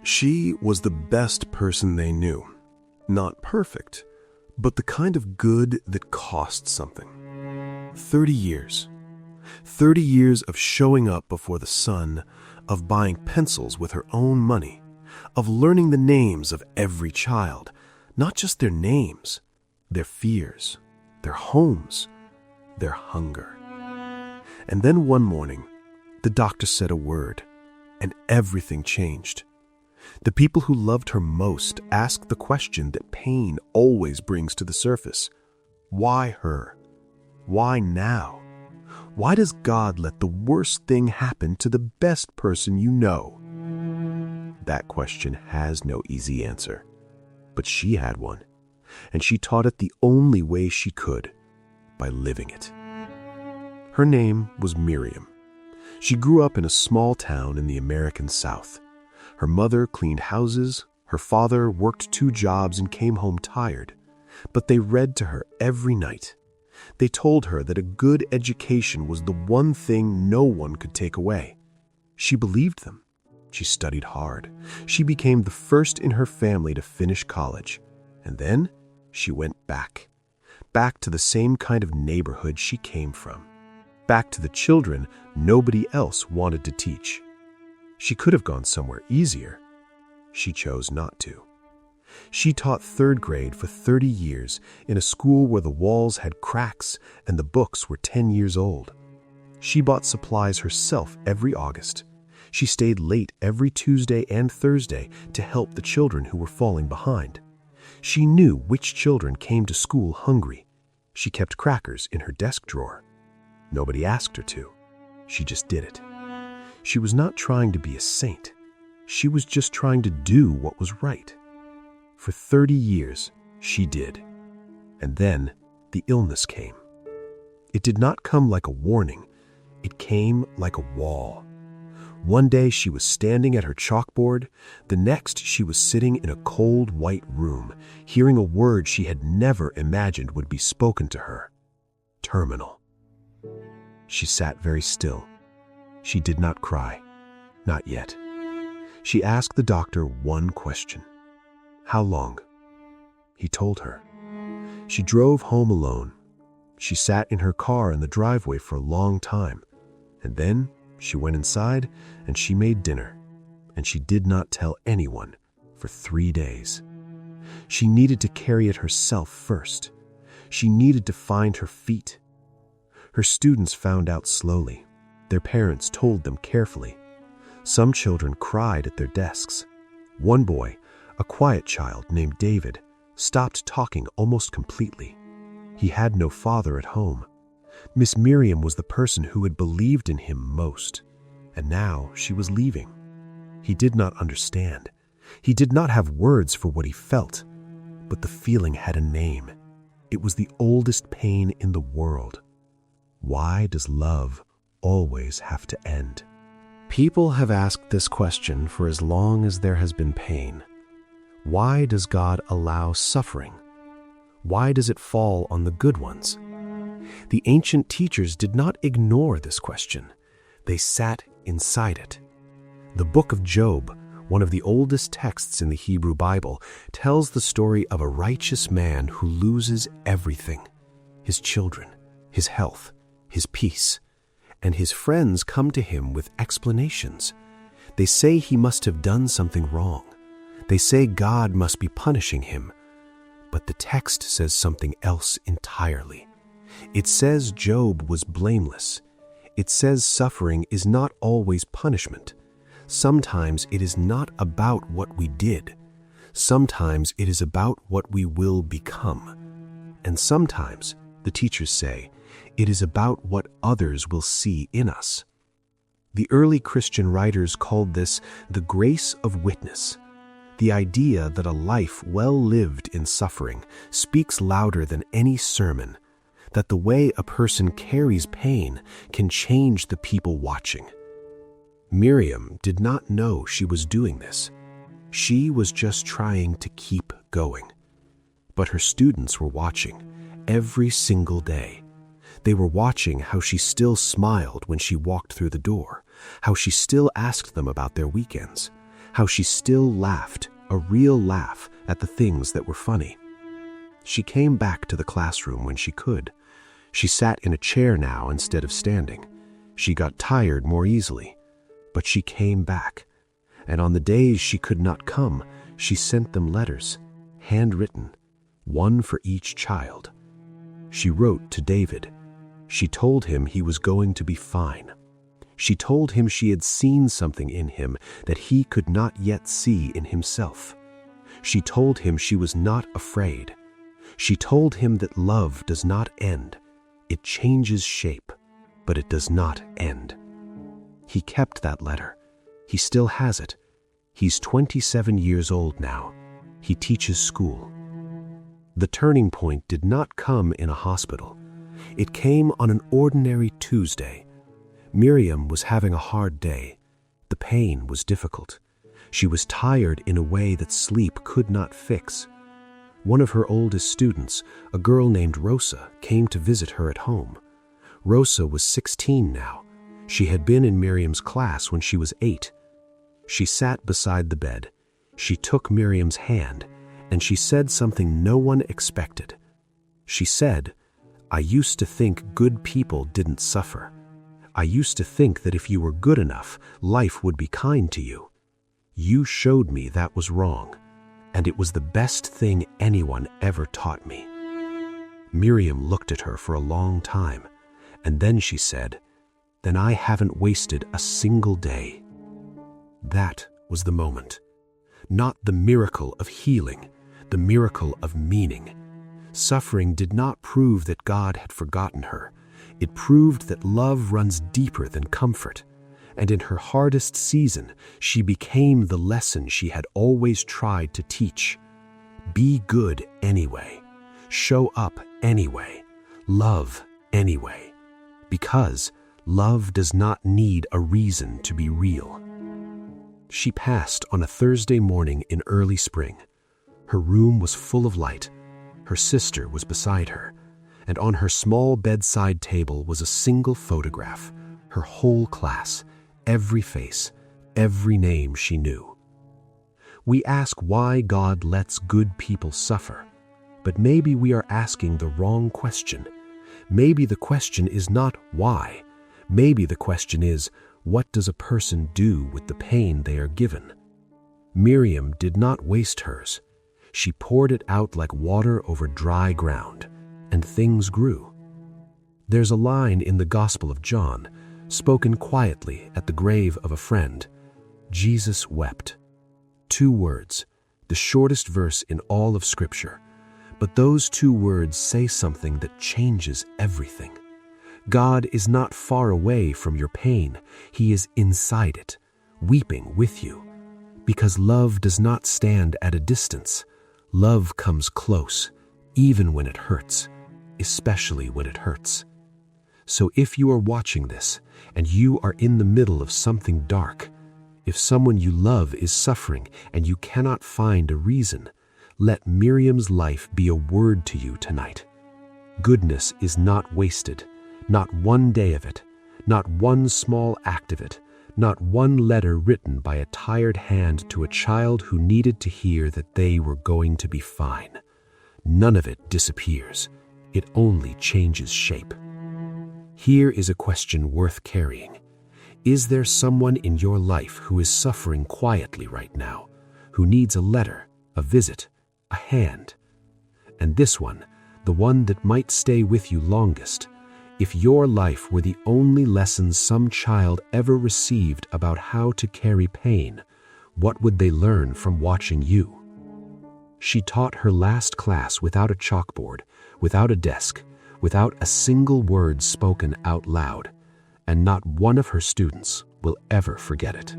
She was the best person they knew. Not perfect, but the kind of good that cost something. 30 years. 30 years of showing up before the sun, of buying pencils with her own money, of learning the names of every child, not just their names, their fears, their homes, their hunger. And then one morning, the doctor said a word, and everything changed. The people who loved her most asked the question that pain always brings to the surface. Why her? Why now? Why does God let the worst thing happen to the best person you know? That question has no easy answer, but she had one, and she taught it the only way she could, by living it. Her name was Miriam. She grew up in a small town in the American South. Her mother cleaned houses, her father worked 2 jobs and came home tired, but they read to her every night. They told her that a good education was the one thing no one could take away. She believed them. She studied hard. She became the first in her family to finish college. And then she went back to the same kind of neighborhood she came from, back to the children nobody else wanted to teach. She could have gone somewhere easier. She chose not to. She taught 3rd grade for 30 years in a school where the walls had cracks and the books were 10 years old. She bought supplies herself every August. She stayed late every Tuesday and Thursday to help the children who were falling behind. She knew which children came to school hungry. She kept crackers in her desk drawer. Nobody asked her to. She just did it. She was not trying to be a saint. She was just trying to do what was right. For 30 years, she did. And then the illness came. It did not come like a warning. It came like a wall. One day she was standing at her chalkboard. The next she was sitting in a cold white room, hearing a word she had never imagined would be spoken to her. Terminal. She sat very still. She did not cry. Not yet. She asked the doctor one question. How long? He told her. She drove home alone. She sat in her car in the driveway for a long time. And then she went inside and she made dinner. And she did not tell anyone for 3 days. She needed to carry it herself first. She needed to find her feet. Her students found out slowly. Their parents told them carefully. Some children cried at their desks. One boy, a quiet child named David, stopped talking almost completely. He had no father at home. Miss Miriam was the person who had believed in him most, and now she was leaving. He did not understand. He did not have words for what he felt, but the feeling had a name. It was the oldest pain in the world. Why does love always have to end? People have asked this question for as long as there has been pain. Why does God allow suffering? Why does it fall on the good ones? The ancient teachers did not ignore this question. They sat inside it. The book of Job, one of the oldest texts in the Hebrew Bible, tells the story of a righteous man who loses everything: his children, his health, his peace. And his friends come to him with explanations. They say he must have done something wrong. They say God must be punishing him. But the text says something else entirely. It says Job was blameless. It says suffering is not always punishment. Sometimes it is not about what we did. Sometimes it is about what we will become. And sometimes, the teachers say, it is about what others will see in us. The early Christian writers called this the grace of witness. The idea that a life well lived in suffering speaks louder than any sermon, that the way a person carries pain can change the people watching. Miriam did not know she was doing this. She was just trying to keep going. But her students were watching every single day. They were watching how she still smiled when she walked through the door, how she still asked them about their weekends, how she still laughed, a real laugh, at the things that were funny. She came back to the classroom when she could. She sat in a chair now instead of standing. She got tired more easily. But she came back. And on the days she could not come, she sent them letters, handwritten, one for each child. She wrote to David. She told him he was going to be fine. She told him she had seen something in him that he could not yet see in himself. She told him she was not afraid. She told him that love does not end. It changes shape, but it does not end. He kept that letter. He still has it. He's 27 years old now. He teaches school. The turning point did not come in a hospital. It came on an ordinary Tuesday. Miriam was having a hard day. The pain was difficult. She was tired in a way that sleep could not fix. One of her oldest students, a girl named Rosa, came to visit her at home. Rosa was 16 now. She had been in Miriam's class when she was 8. She sat beside the bed. She took Miriam's hand, and she said something no one expected. She said, "I used to think good people didn't suffer. I used to think that if you were good enough, life would be kind to you. You showed me that was wrong, and it was the best thing anyone ever taught me." Miriam looked at her for a long time, and then she said, "Then I haven't wasted a single day." That was the moment. Not the miracle of healing, the miracle of meaning. Suffering did not prove that God had forgotten her. It proved that love runs deeper than comfort. And in her hardest season, she became the lesson she had always tried to teach. Be good anyway. Show up anyway. Love anyway. Because love does not need a reason to be real. She passed on a Thursday morning in early spring. Her room was full of light. Her sister was beside her, and on her small bedside table was a single photograph, her whole class, every face, every name she knew. We ask why God lets good people suffer, but maybe we are asking the wrong question. Maybe the question is not why. Maybe the question is, what does a person do with the pain they are given? Miriam did not waste hers. She poured it out like water over dry ground, and things grew. There's a line in the Gospel of John, spoken quietly at the grave of a friend. Jesus wept. 2 words, the shortest verse in all of Scripture. But those 2 words say something that changes everything. God is not far away from your pain. He is inside it, weeping with you. Because love does not stand at a distance. Love comes close, even when it hurts, especially when it hurts. So if you are watching this, and you are in the middle of something dark, if someone you love is suffering and you cannot find a reason, let Miriam's life be a word to you tonight. Goodness is not wasted, not one day of it, not one small act of it, not one letter written by a tired hand to a child who needed to hear that they were going to be fine. None of it disappears. It only changes shape. Here is a question worth carrying. Is there someone in your life who is suffering quietly right now, who needs a letter, a visit, a hand? And this one, the one that might stay with you longest, if your life were the only lesson some child ever received about how to carry pain, what would they learn from watching you? She taught her last class without a chalkboard, without a desk, without a single word spoken out loud, and not one of her students will ever forget it.